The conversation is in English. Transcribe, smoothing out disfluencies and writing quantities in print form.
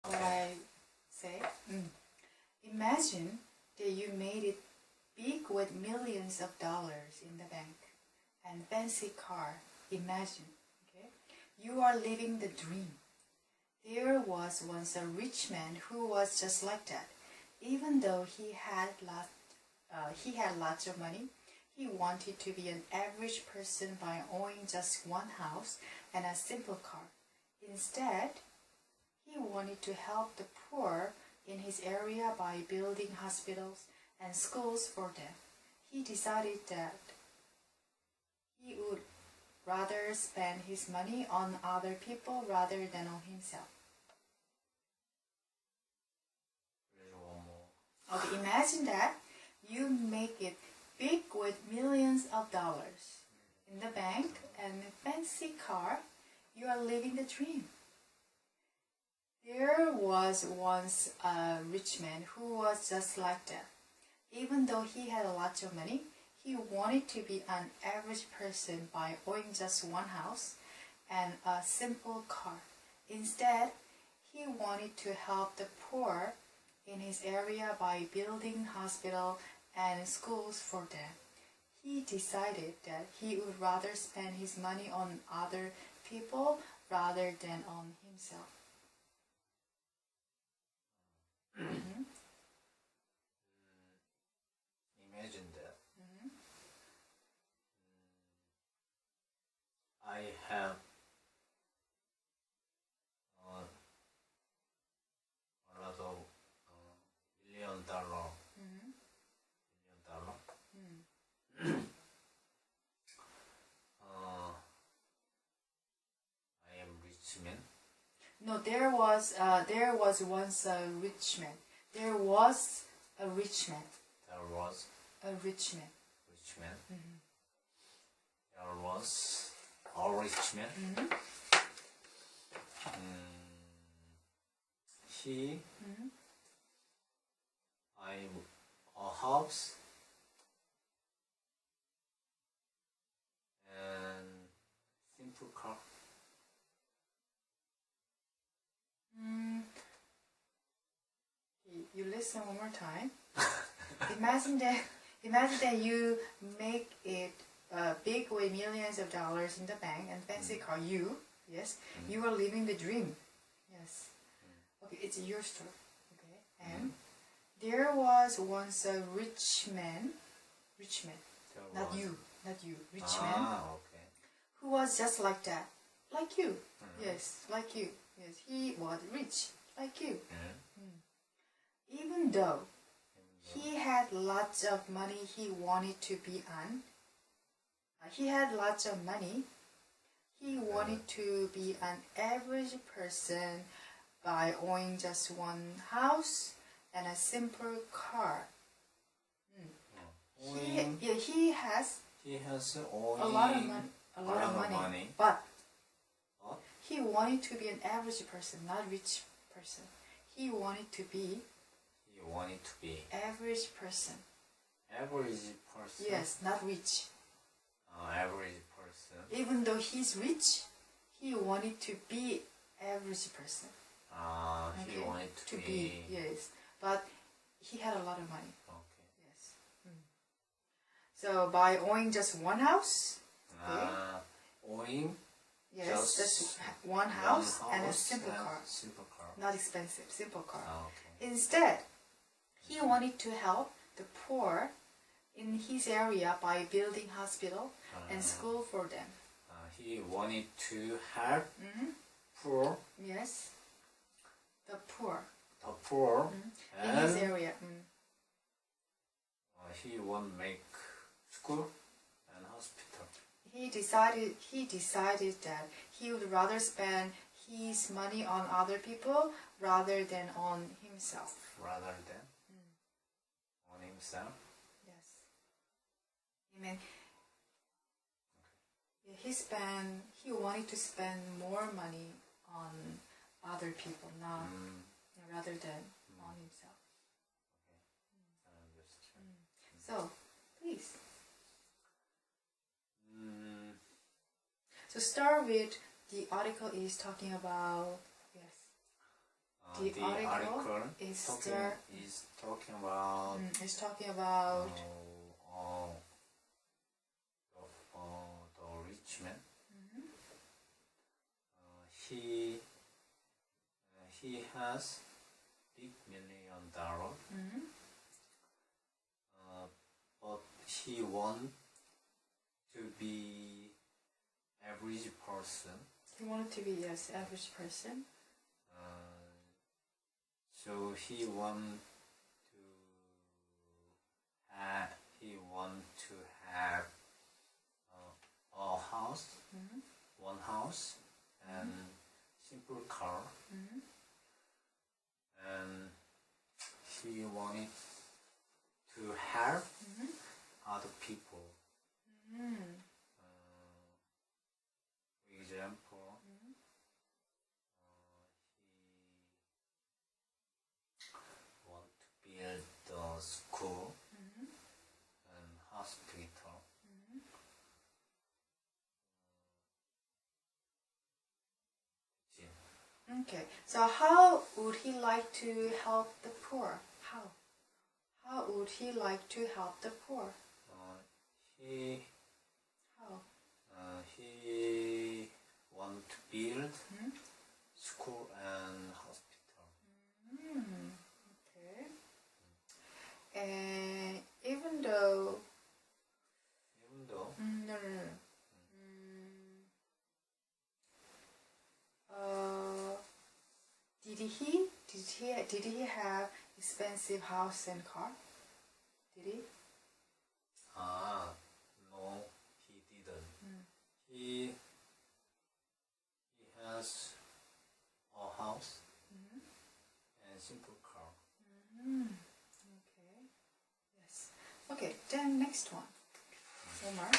What I say? Imagine that you made it big with millions of dollars in the bank and fancy car. Imagine, okay? You are living the dream. There was once a rich man who was just like that. Even though he had lots of money, he wanted to be an average person by owning just one house and a simple car. Instead, he wanted to help the poor in his area by building hospitals and schools for them. He decided that he would rather spend his money on other people rather than on himself. Okay, imagine that you make it big with millions of dollars in the bank and a fancy car. You are living the dream. There was once a rich man who was just like that. Even though he had lots of money, he wanted to be an average person by owning just one house and a simple car. Instead, he wanted to help the poor in his area by building hospitals and schools for them. He decided that he would rather spend his money on other people rather than on himself. Imagine that. I have a lot of $1,000,000. I am rich man. No, there was once a rich man. There was a rich man. There was A rich man. rich man. There was a rich man. He I a house and simple car. You listen one more time. Imagine that you make it big with millions of dollars in the bank and fancy car. You are living the dream. Yes. Okay, it's your story. Okay, and there was once a rich man, not you, rich man, Okay. who was just like that, like you. Yes, like you. Yes, he was rich, like you. Even though he had lots of money, he wanted to be an average person by owning just one house and a simple car. He has a lot of money, but he wanted to be an average person, not rich person. He wanted to be average person. Average person. Yes, not rich. Average person. Even though he's rich, he wanted to be average person. He wanted to be. Yes, but he had a lot of money. Okay. Yes. So by owning just one house. Owning. Yes, just one house and a simple car. Simple car. Not expensive, simple car. Okay. Instead, he wanted to help the poor in his area by building hospital and school for them. He wanted to help poor. Yes, the poor. The poor. In his area. He want to make school and hospital. He decided that he would rather spend his money on other people rather than on himself. Rather than on himself. Yes. Amen. He wanted to spend more money on other people, not rather than on himself. So, please. So start with the article is talking about The article is talking about the rich man. He has big $1 million, but he want to be average person. He wanted to be average person. So he want to have a house, one house, and simple car, and he wanted to help other people. For example, he want to build the school and hospital. Okay, so how would he like to help the poor? How would he like to help the poor? He want to build school and hospital. Okay. And even though no. Did he have expensive house and car? Did he? No, he didn't. He has a house and simple car. Okay. Yes. Okay. Then next one. Omar.